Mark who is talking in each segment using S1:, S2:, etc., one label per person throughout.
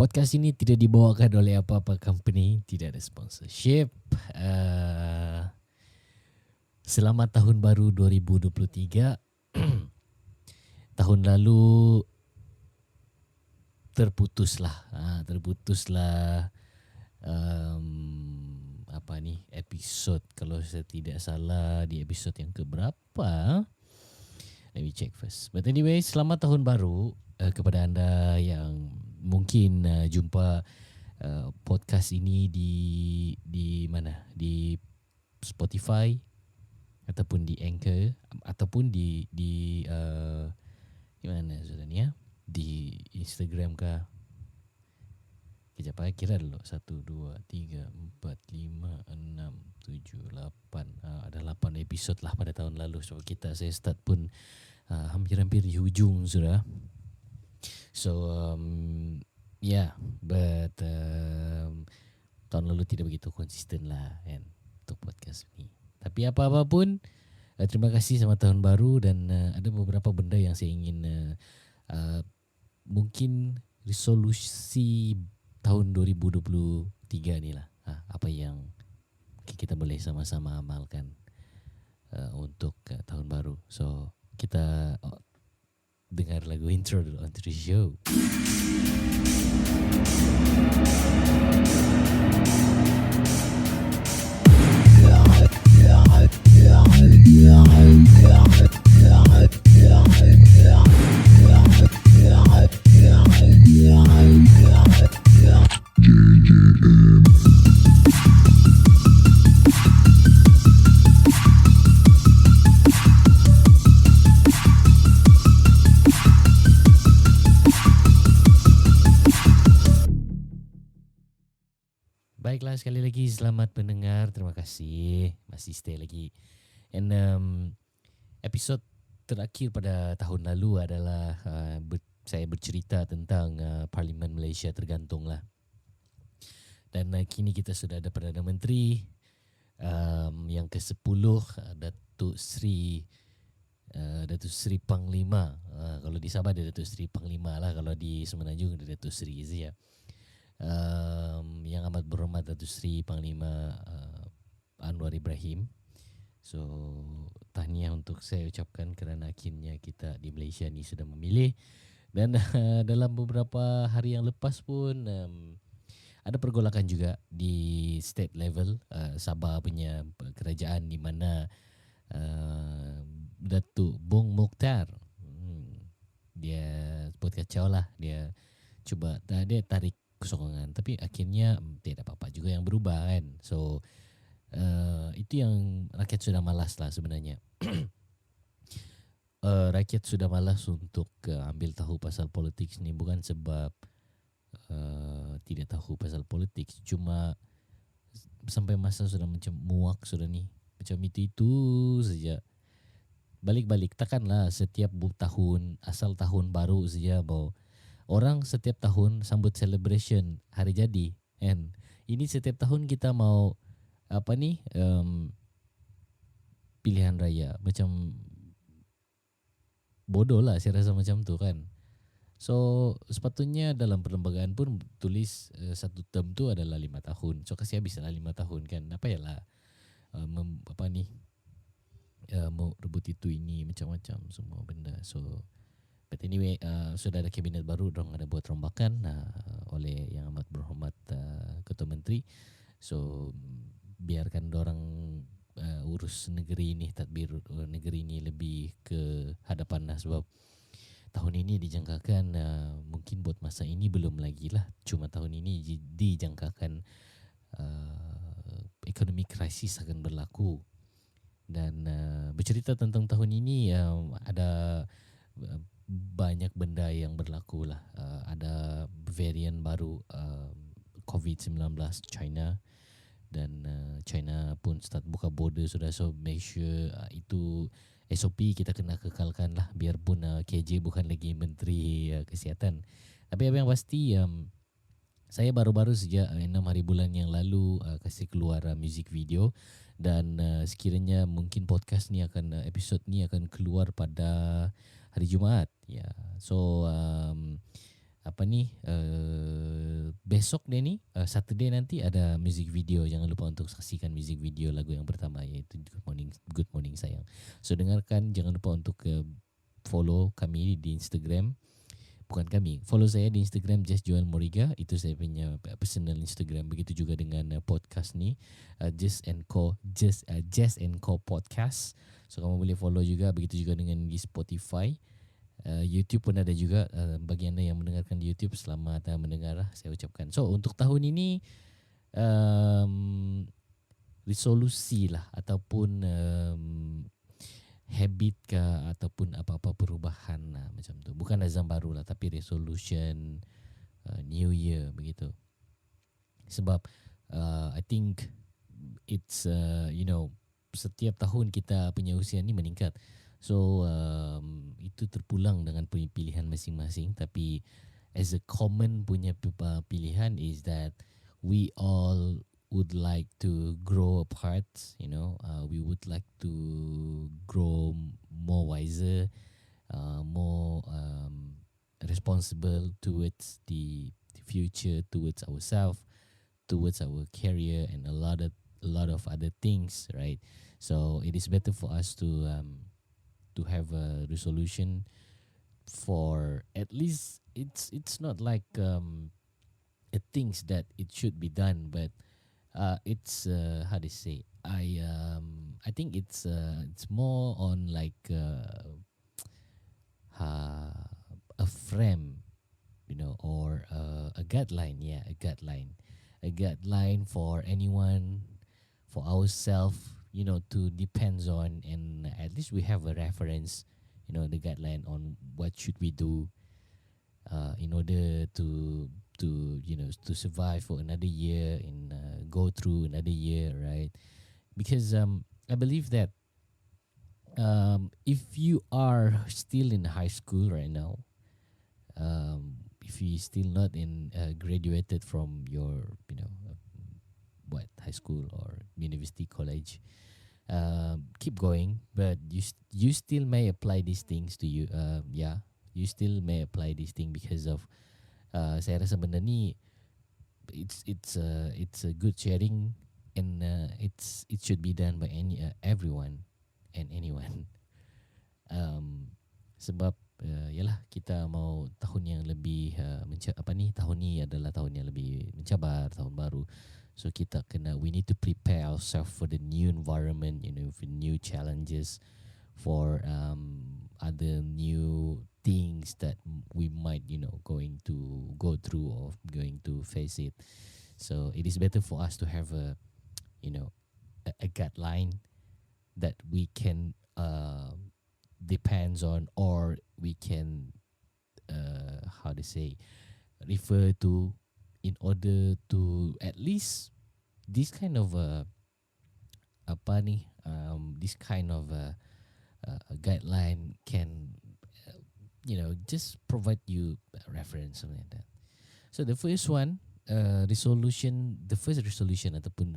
S1: Podcast ini tidak dibawakan oleh apa-apa company, tidak ada sponsorship. Uh, Selamat tahun baru 2023. Tahun lalu terputuslah episod, kalau saya tidak salah di episod yang keberapa. Let me check first. But anyway, selamat tahun baru kepada anda yang mungkin jumpa podcast ini di mana? Di Spotify ataupun di Anchor ataupun di mana sudah ni ya? Di Instagram kah? Kejap kira dulu. 1, 2, 3, 4, 5, 6, 7, 8. Ada 8 episod lah pada tahun lalu. So saya start pun hampir-hampir di hujung sudah. So but tahun lalu tidak begitu konsisten lah kan untuk podcast ni. Tapi apa-apa pun, terima kasih selamat tahun baru. Dan ada beberapa benda yang saya ingin mungkin resolusi tahun 2023 ni lah. Apa yang kita boleh sama-sama amalkan untuk tahun baru. So kita dengar lagu intro dulu untuk the show. Baiklah, sekali lagi selamat mendengar. Terima kasih masih stay lagi. And episod terakhir pada tahun lalu adalah saya bercerita tentang Parlimen Malaysia tergantung lah. Dan kini kita sudah ada Perdana Menteri yang ke-10, Datuk Seri Panglima. Kalau di Sabah dia Datuk Seri Panglima lah, kalau di Semenanjung dia Datuk Seri saja. Yang amat berhormat Datuk Seri Panglima Anwar Ibrahim. So tahniah untuk saya ucapkan kerana akhirnya kita di Malaysia ni sudah memilih. Dan dalam beberapa hari yang lepas pun ada pergolakan juga di state level, Sabah punya kerajaan, di mana Datuk Bong Mokhtar dia buat kacau lah. Dia tarik kesokongan, tapi akhirnya tidak apa-apa juga yang berubah kan. So itu yang rakyat sudah malas lah sebenarnya. Rakyat sudah malas untuk ambil tahu pasal politik ni, bukan sebab tidak tahu pasal politik, cuma sampai masa sudah macam muak sudah ni, macam itu saja. Balik-balik, takkanlah setiap tahun asal tahun baru saja bawa orang setiap tahun sambut celebration hari jadi kan. Ini setiap tahun kita mau pilihan raya, macam bodoh lah saya rasa macam tu kan. So sepatutnya dalam perlembagaan pun tulis satu term tu adalah 5 tahun. So kasih habislah 5 tahun kan. Apa yalah mau rebut itu ini macam-macam semua benda. So but anyway, sudah ada kabinet baru, dorang ada buat rombakan oleh yang amat berhormat Ketua Menteri. So biarkan dorang urus negeri ini, tadbir negeri ini lebih ke hadapan lah. Sebab tahun ini dijangkakan mungkin buat masa ini belum lagi lah, cuma tahun ini dijangkakan ekonomi krisis akan berlaku. Dan bercerita tentang tahun ini ada banyak benda yang berlaku lah. Ada varian baru COVID-19 China, dan China pun start buka border sudah. So make sure itu SOP kita kena kekalkan lah, biarpun KJ bukan lagi Menteri Kesihatan. Tapi apa yang pasti saya baru-baru saja 6 hari bulan yang lalu kasih keluar music video. Dan sekiranya mungkin podcast ni episod ni akan keluar pada hari Jumaat ya. So besok dia ni Saturday nanti ada music video. Jangan lupa untuk saksikan music video lagu yang pertama, iaitu Good Morning Sayang. So dengarkan, jangan lupa untuk follow kami di Instagram. Bukan kami, follow saya di Instagram Just Joel Moriga. Itu saya punya personal Instagram. Begitu juga dengan podcast ni, Just and Co Podcast. So kamu boleh follow juga. Begitu juga dengan di Spotify. YouTube pun ada juga. Bagi anda yang mendengarkan di YouTube, selamat mendengar lah, saya ucapkan. So untuk tahun ini resolusi lah, ataupun habit ke, ataupun apa-apa perubahan lah, macam tu. Bukan azam baru lah, tapi resolution, new year begitu. Sebab I think it's setiap tahun kita punya usia ni meningkat. So itu terpulang dengan pilihan masing-masing. Tapi as a common punya pilihan is that we all would like to grow apart. We would like to grow more wiser, more responsible towards the future, towards ourselves, towards our career, and a lot of other things, right? So it is better for us to have a resolution for at least it's not like things that it should be done, but it's how to say, I think it's more on like a frame, or a guideline. Yeah, a guideline for anyone, for ourselves, to depends on, and at least we have a reference, the guideline on what should we do in order to survive for another year and go through another year, right? Because I believe that if you are still in high school right now, if you still not in graduated from your high school or university, college, keep going, but you still may apply these things to you. You still may apply these things because of saya rasa benda ni it's a good sharing, and it should be done by everyone and anyone. Sebab yalah, kita mau tahun yang lebih tahun ni adalah tahun yang lebih mencabar, tahun baru. So we need to prepare ourselves for the new environment, for new challenges, for other new things that we might going to go through or going to face it. So it is better for us to have a guideline that we can depends on, or we can refer to, in order to at least this kind of this kind of a guideline can just provide you a reference, something like that. So the first one, the first resolution ataupun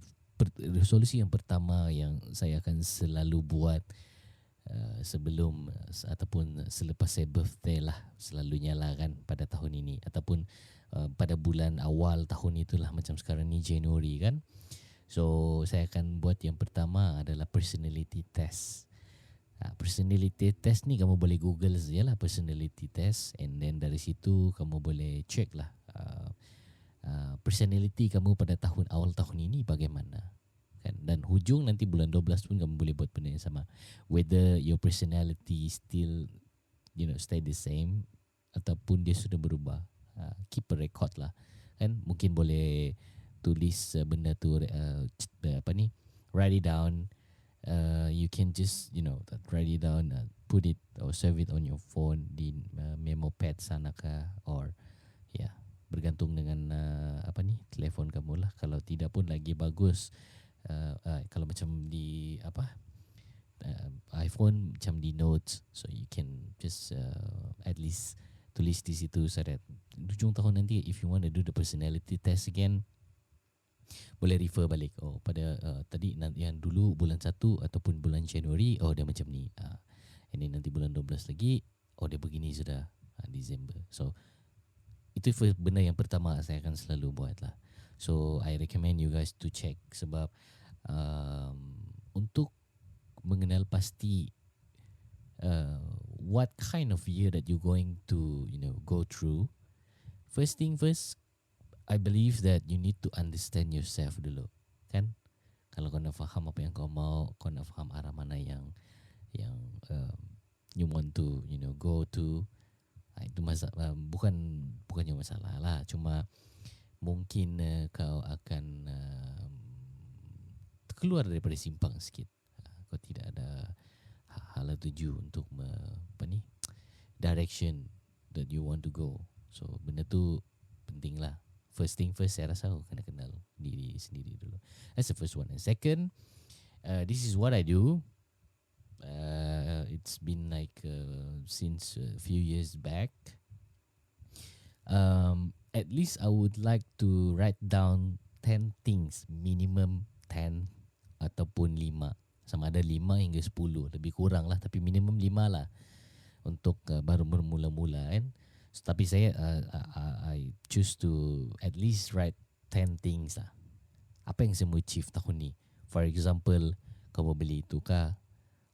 S1: resolusi yang pertama yang saya akan selalu buat sebelum ataupun selepas saya birthday lah, selalunya lah kan, pada tahun ini ataupun pada bulan awal tahun itulah, macam sekarang ni Januari kan. So saya akan buat yang pertama adalah personality test. Personality test ni kamu boleh Google saja lah, personality test, and then dari situ kamu boleh check lah personality kamu pada awal tahun ini bagaimana kan. Dan hujung nanti bulan 12 pun kamu boleh buat benda yang sama, whether your personality still stay the same ataupun dia sudah berubah. Keep a record lah kan. Mungkin boleh tulis benda tu, write it down. You can just write it down, put it or save it on your phone di memo pad sana kah, or bergantung dengan telefon kamu lah. Kalau tidak pun lagi bagus, kalau macam di iPhone, macam di notes, so you can just at least tulis di situ, so that hujung tahun nanti if you want to do the personality test again, boleh refer balik. Pada tadi yang dulu bulan 1 ataupun bulan Januari, dia macam ni. Ini nanti bulan 12 lagi, dia begini sudah, Disember. So itu benda yang pertama saya akan selalu buat lah. So I recommend you guys to check sebab untuk mengenal pasti what kind of year that you're going to go through. First thing first, I believe that you need to understand yourself dulu, kan? Kalau kau nak faham apa yang kau mau, kau nak faham arah mana yang you want to go to, itu bukannya masalah lah. Cuma mungkin kau akan keluar daripada simpang sikit. Kau tidak ada hala tuju untuk direction that you want to go. So benda tu penting lah. First thing first, saya rasa kau kena kenal diri sendiri dulu. That's the first one. And second, this is what I do. It's been like since a few years back. At least I would like to write down 10 things, minimum 10 ataupun 5. Sama ada 5 hingga 10, lebih kurang lah, tapi minimum 5 lah untuk baru bermula-mula kan. So, tapi saya I choose to at least write 10 things lah. Apa yang saya mau achieve tahun ni? For example, kau mau beli itu kah?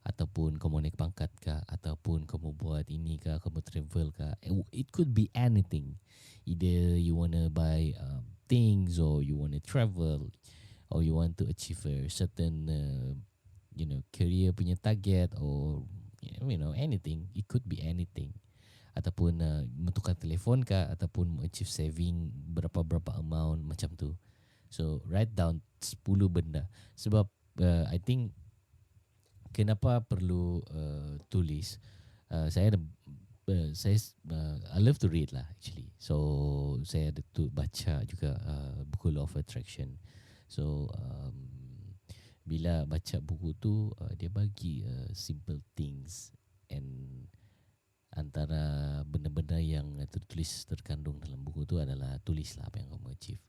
S1: Ataupun kau mau naik pangkat kah? Ataupun kau mau buat ini kah? Kau mau travel kah? It could be anything. Either you want to buy things, or you want to travel, or you want to achieve a certain career punya target, or anything. It could be anything. Ataupun mentukar telefon kah, ataupun achieve saving berapa-berapa amount macam tu. So write down 10 benda. Sebab I think kenapa perlu tulis, saya ada I love to read lah actually. So saya ada tu baca juga buku Law of Attraction. So bila baca buku tu dia bagi simple things, and antara benda-benda yang terkandung dalam buku tu adalah tulislah apa yang kamu achieve.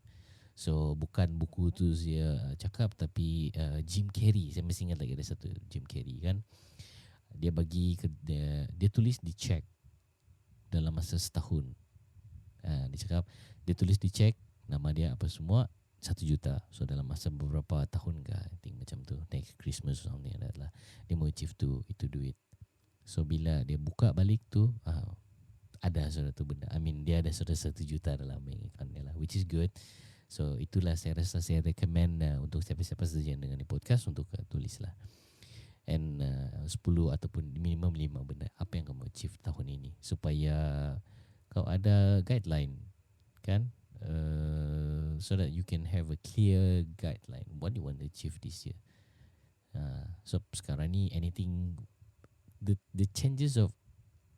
S1: So bukan buku tu saya cakap, tapi Jim Carrey, saya mesti ingat lagi ada satu Jim Carrey kan. Dia bagi dia tulis di cek dalam masa setahun. Dia cakap dia tulis di cek nama dia apa semua, 1 juta. So dalam masa beberapa tahun kah, I think macam tu, next Christmas or something like that lah, dia mau achieve itu duit. So bila dia buka balik tu ada suatu benda, I mean dia ada sudah 1 juta dalam account dia lah, which is good. So itulah saya rasa saya recommend untuk siapa-siapa saja yang dengar ni podcast untuk tulis lah. And 10 ataupun minimum 5 benda apa yang kamu achieve tahun ini, supaya kau ada guideline kan, so that you can have a clear guideline what you want to achieve this year. So sekarang ni anything, the changes of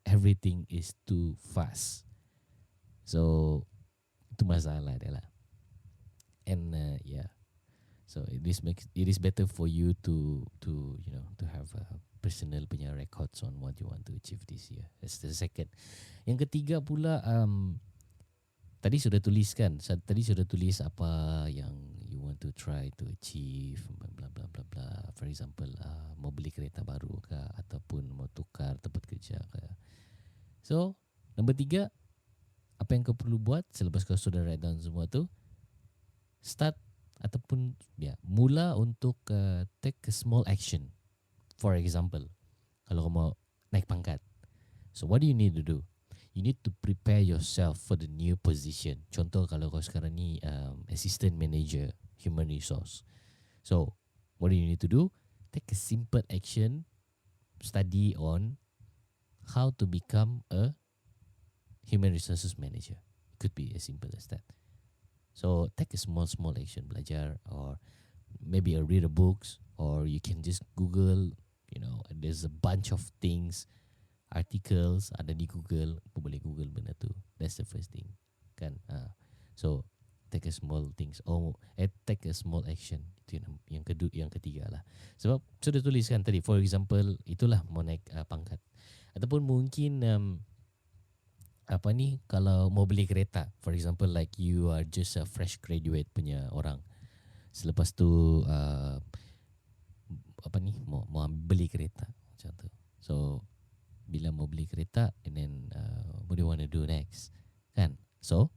S1: everything is too fast. So itu masalah dia lah. And so it is better for you to have personal punya records on what you want to achieve this year. That's the second. Yang ketiga pula, tadi sudah tulis kan? Tadi sudah tulis apa yang you want to try to achieve, bla bla bla bla. For example, mau beli kereta baru kah, ataupun mau tukar tempat kerja kah. So, nombor 3, apa yang kau perlu buat selepas kau sudah write down semua tu? Start ataupun mula untuk take a small action. For example, kalau kau mau naik pangkat, so what do you need to do? You need to prepare yourself for the new position. Contoh kalau kau sekarang ni assistant manager human resource. So what do you need to do? Take a simple action. Study on how to become a human resources manager. It could be as simple as that. So take a small action, belajar, or maybe read a books, or you can just Google. There's a bunch of things, articles ada di Google, boleh Google benda tu. That's the first thing, kan? So take a small things, take a small action. Itu yang ketiga lah. Sebab sudah tuliskan tadi, for example, itulah mau naik pangkat, ataupun mungkin kalau mau beli kereta, for example, like you are just a fresh graduate punya orang, selepas tu mau beli kereta macam tu. So bila mau beli kereta, and then what do you want to do next, kan? So,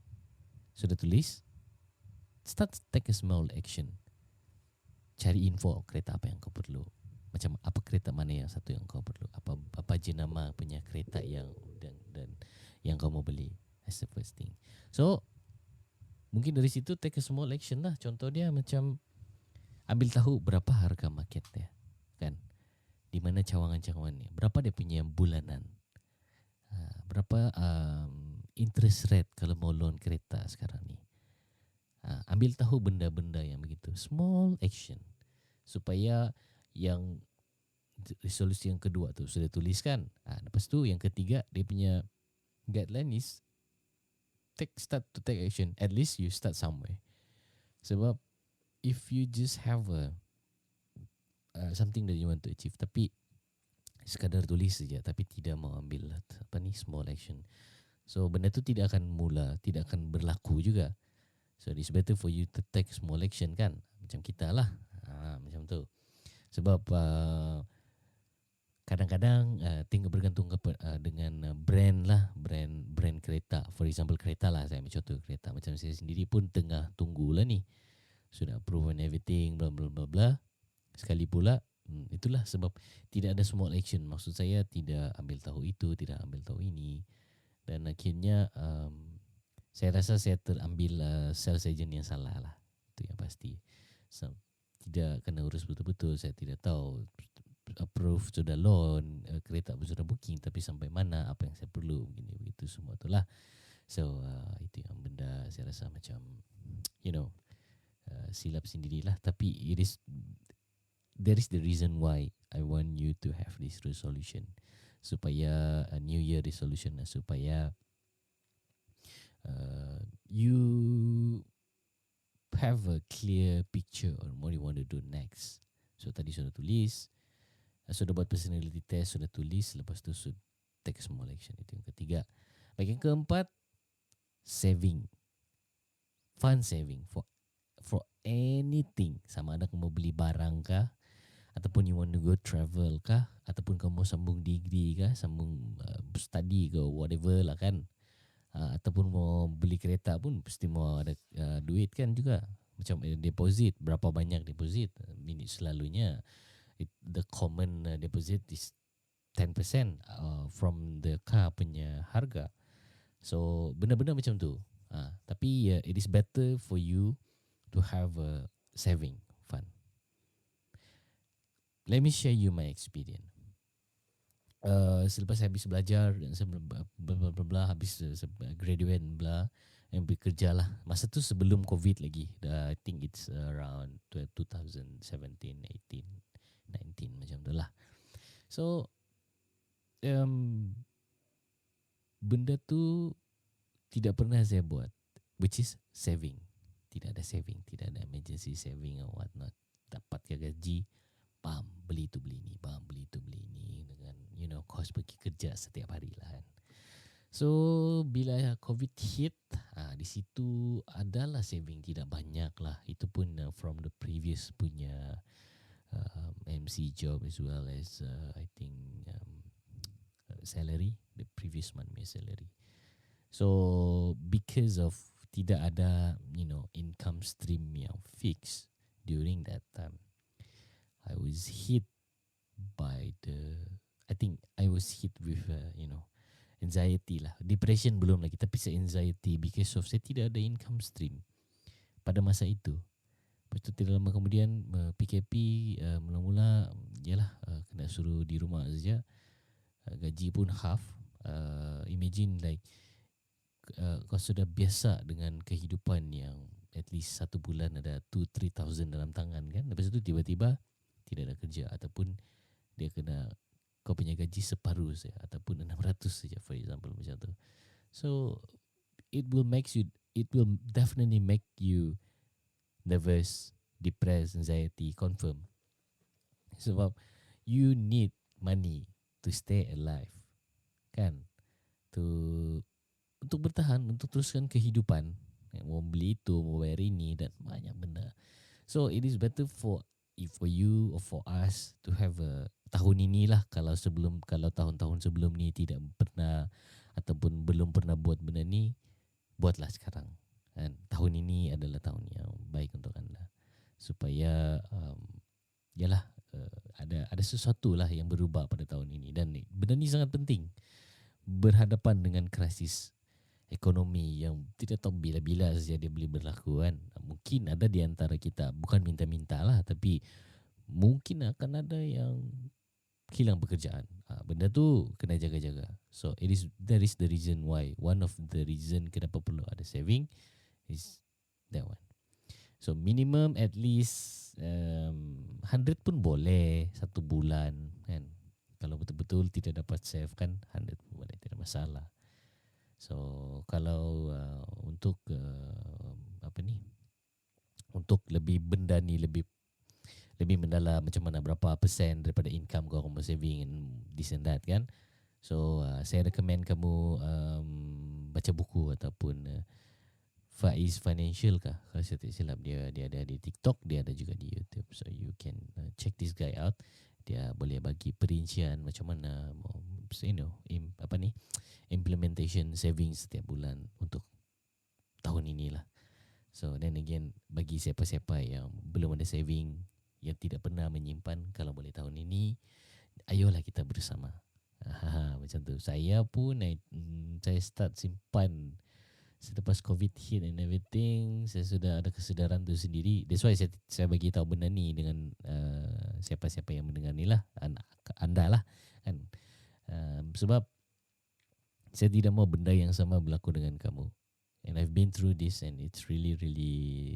S1: sudah tulis, start take a small action. Cari info kereta apa yang kau perlu. Macam apa kereta mana yang satu yang kau perlu. Apa jenama punya kereta yang dan yang kau mau beli. That's the first thing. So, mungkin dari situ take a small action lah. Contoh dia macam ambil tahu berapa harga market dia. Kan? Di mana cawangan-cawangannya. Berapa dia punya bulanan. Berapa interest rate kalau mau loan kereta sekarang ni. Ambil tahu benda-benda yang begitu. Small action. Supaya yang resolusi yang kedua tu sudah tuliskan. Lepas tu yang ketiga dia punya guideline is start to take action. At least you start somewhere. Sebab if you just have something that you want to achieve tapi sekadar tulis saja tapi tidak mau ambil small action. So benda tu tidak akan tidak akan berlaku juga. So it's better for you to take small action kan. Macam kita lah. Macam tu. Sebab kadang-kadang tinggal bergantung dengan brand lah, brand kereta. For example kereta lah, saya ambil contoh kereta. Macam saya sendiri pun tengah tunggu lah ni. Sudah approve and everything, bla bla bla bla. Sekali pula, itulah sebab tidak ada small action. Maksud saya tidak ambil tahu itu, tidak ambil tahu ini. Dan akhirnya saya rasa saya terambil sales agent yang salah lah. Itu yang pasti. So, tidak kena urus betul-betul. Saya tidak tahu approve sudah loan, kereta pun sudah booking, tapi sampai mana, apa yang saya perlu, begini begitu semua itulah. So itu yang benda saya rasa macam silap sendirilah. Tapi there is the reason why I want you to have this resolution, supaya New Year resolution, supaya you have a clear picture on what you want to do next. So tadi sudah tulis, sudah buat personality test, sudah tulis, lepas tu sudah take small action. Itu yang ketiga. Baik, yang keempat, saving. Fund saving for anything. Sama ada kamu beli barang kah, ataupun you want to go travel kah, ataupun kamu sambung degree kah, sambung study ke whatever lah kan. Ataupun mau beli kereta pun mesti mau ada duit kan juga. Macam deposit, berapa banyak deposit. Ini selalunya the common deposit is 10% from the car punya harga. So benda-benda macam tu. Tapi it is better for you to have a saving fund. Let me share you my experience. Selepas habis belajar dan habis graduate yang bekerja lah. Masa tu sebelum COVID lagi. I think it's around 2017, 18, 19 macam tu lah. So benda tu tidak pernah saya buat, which is saving. Tidak ada saving, tidak ada emergency saving or what not. Dapat gaji, bam, beli tu beli ni, bam, beli tu beli ni, dengan kos pergi kerja setiap hari lah kan. So bila COVID hit, di situ adalah saving, tidak banyak lah. Itu pun from the previous punya MC job as well as I think salary, the previous month my salary. So because of tidak ada income stream yang fix during that time, I was hit with anxiety lah. Depression belum lagi, tapi saya anxiety because of saya tidak ada income stream pada masa itu. Lepas tu tidak lama kemudian PKP mula-mula kena suruh di rumah saja. Gaji pun half. Imagine like kau sudah biasa dengan kehidupan yang at least satu bulan ada 2-3,000 dalam tangan kan. Lepas tu tiba-tiba tidak ada kerja, ataupun dia kena kau punya gaji separuh saja, ataupun 600 saja for example macam tu. So it will definitely make you nervous, depressed, anxiety, confirm. Sebab you need money to stay alive, kan? Untuk bertahan, untuk teruskan kehidupan. Mau beli itu, mau bayar ini dan banyak benda. So it is better for you or for us to have tahun inilah, kalau tahun-tahun sebelum ni tidak pernah ataupun belum pernah buat benda ni, buatlah sekarang. Dan tahun ini adalah tahun yang baik untuk anda supaya yalah ada sesuatu lah yang berubah pada tahun ini, dan benda ni sangat penting berhadapan dengan krisis ekonomi yang tidak tahu bila-bila saja dia boleh berlaku kan. Mungkin ada di antara kita, bukan minta-minta lah, tapi mungkin akan ada yang hilang pekerjaan. Benda tu kena jaga-jaga. So that is the reason why, one of the reason kenapa perlu ada saving is that one. So minimum at least 100 pun boleh satu bulan kan. Kalau betul-betul tidak dapat save kan, 100 pun boleh, tidak masalah. So kalau untuk apa ni, untuk lebih benda ni lebih mendalam, macam mana berapa persen daripada income kau kamu saving and this and that kan. So saya recommend kamu baca buku ataupun Faiz Financial kah, kalau saya tak silap. Dia ada di TikTok, dia ada juga di YouTube. So you can check this guy out. Dia boleh bagi perincian macam mana implementation savings setiap bulan untuk tahun inilah. So then again, bagi siapa-siapa yang belum ada saving, yang tidak pernah menyimpan, kalau boleh tahun ini, ayolah kita bersama. Macam tu. Saya pun saya start simpan selepas COVID hit and everything. Saya sudah ada kesedaran tu sendiri. That's why saya bagi tahu benda ni dengan siapa-siapa yang mendengar ni lah, anda lah kan. Sebab saya tidak mau benda yang sama berlaku dengan kamu. And I've been through this and it's really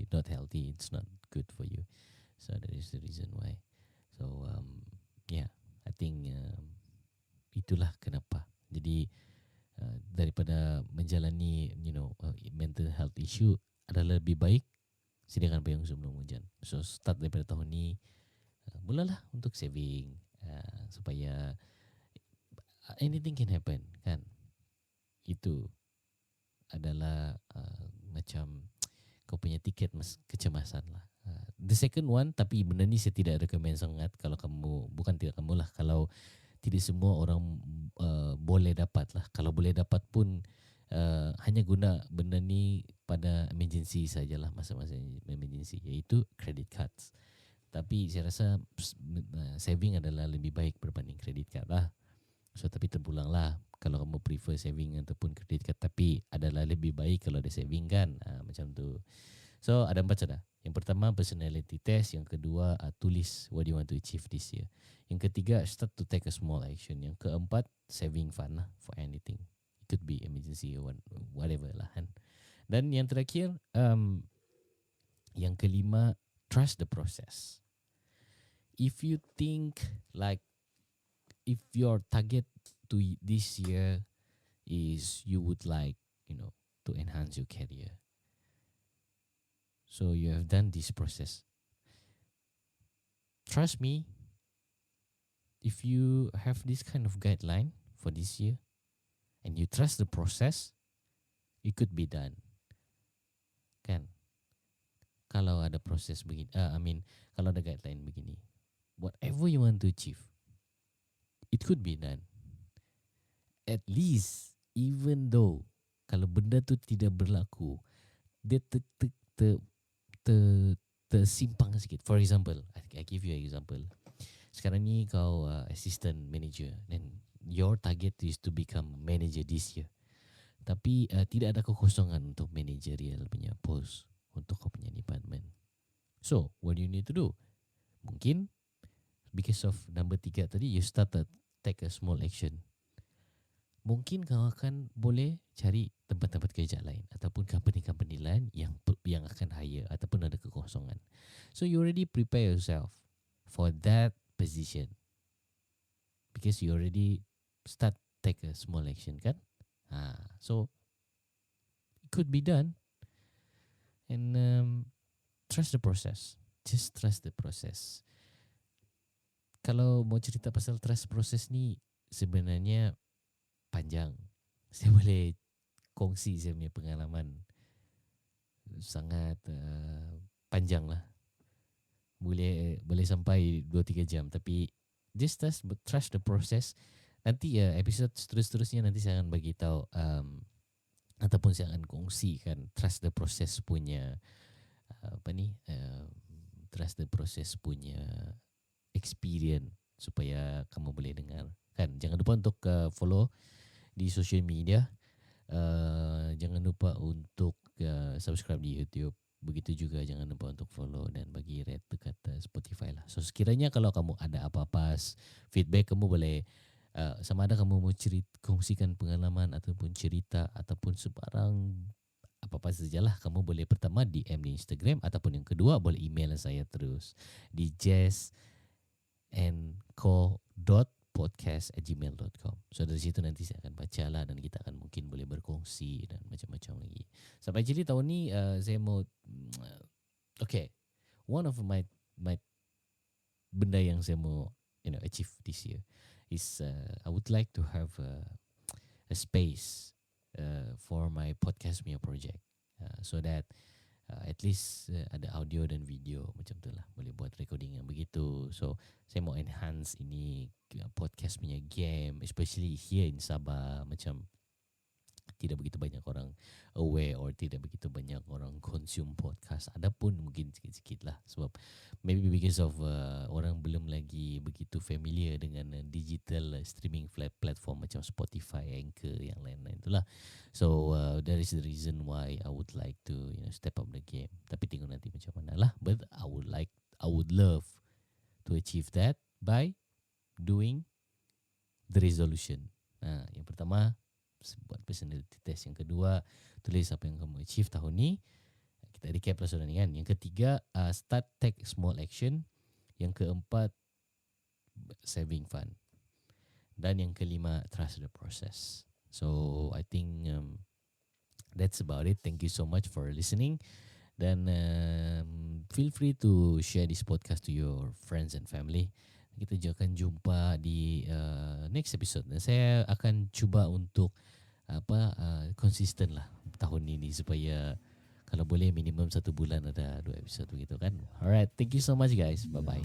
S1: not healthy. It's not good for you. So that is the reason why. So yeah, I think itulah kenapa. Jadi daripada menjalani mental health issue, adalah lebih baik sediakan payung sebelum hujan. So start daripada tahun ni, mulalah untuk saving supaya anything can happen kan. Itu adalah macam kau punya tiket kecemasan lah. The second one, tapi benda ni saya tidak recommend sangat kalau kamu, bukan tidak kamu lah, kalau tidak semua orang boleh dapat lah. Kalau boleh dapat pun hanya guna benda ni pada emergency sajalah, masa-masa emergency, iaitu credit cards. Tapi saya rasa saving adalah lebih baik berbanding credit card lah. So tapi terpulang lah, kalau kamu prefer saving ataupun credit card, tapi adalah lebih baik kalau ada saving kan. Macam tu. So ada 4 cara. Yang pertama, personality test. Yang kedua, tulis what you want to achieve this year. Yang ketiga, start to take a small action. Yang keempat, saving fund lah for anything. It could be emergency or whatever lah kan. Dan yang terakhir, yang kelima, trust the process. If you think like, if your target to this year is you would like, to enhance your career. So you have done this process. Trust me, if you have this kind of guideline for this year and you trust the process, it could be done. Kan? Kalau ada proses begini, kalau ada guideline begini, whatever you want to achieve, it could be done. At least, even though kalau benda tu tidak berlaku, dia tersimpang sikit. For example, I give you an example. Sekarang ni kau assistant manager, then your target is to become manager this year. Tapi tidak ada kekosongan untuk managerial punya post untuk kau punya department. So, what do you need to do? Mungkin because of number 3 tadi, you start to take a small action. Mungkin kau akan boleh cari tempat-tempat kerja lain ataupun company-company lain yang akan hire ataupun ada kekosongan. So you already prepare yourself for that position because you already start take a small action kan. So it could be done, and trust the process. Just trust the process. Kalau mau cerita pasal trust process ni sebenarnya panjang. Saya boleh kongsi saya punya pengalaman sangat panjang lah. Boleh sampai 2-3 jam. Tapi just trust the process. Nanti episode seterusnya nanti saya akan bagi tahu ataupun saya akan kongsikan trust the process punya trust the process punya experience supaya kamu boleh dengar kan. Jangan lupa untuk follow di social media. Jangan lupa untuk subscribe di YouTube. Begitu juga jangan lupa untuk follow dan bagi rate dekat Spotify lah. So sekiranya kalau kamu ada apa-apa feedback, kamu boleh sama ada kamu mau kongsikan pengalaman ataupun cerita ataupun sebarang apa-apa sajalah, kamu boleh pertama DM di Instagram ataupun yang kedua boleh email saya terus di jazzandco.podcast@gmail.com. So dari situ nanti saya akan baca lah dan kita akan mungkin boleh berkongsi dan macam-macam lagi. Sampai jadi tahun ni saya mau one of my benda yang saya mau achieve this year is I would like to have a space for my podcast punya project, so that at least ada audio dan video macam tu lah, boleh buat recording yang begitu. So saya mau enhance ini podcast punya game, especially here in Sabah. Macam tidak begitu banyak orang aware or tidak begitu banyak orang consume podcast. Adapun mungkin sikit-sikit lah, sebab maybe because of orang belum lagi begitu familiar dengan digital streaming platform macam Spotify, Anchor, yang lain-lain itulah. So that is the reason why I would like to step up the game. Tapi tengok nanti macam mana lah. But I would love to achieve that by doing the resolution. Yang pertama, buat personality test. Yang kedua, tulis apa yang kamu achieve tahun ni. Kita recap lah sudah ni kan. Yang ketiga, start take small action. Yang keempat, saving fund. Dan yang kelima, trust the process. So I think that's about it. Thank you so much for listening. Dan feel free to share this podcast to your friends and family. Kita juga akan jumpa di next episode. Dan saya akan cuba untuk konsisten lah tahun ini supaya kalau boleh minimum 1 bulan ada 2 episode begitu kan. Alright, thank you so much guys. Bye bye.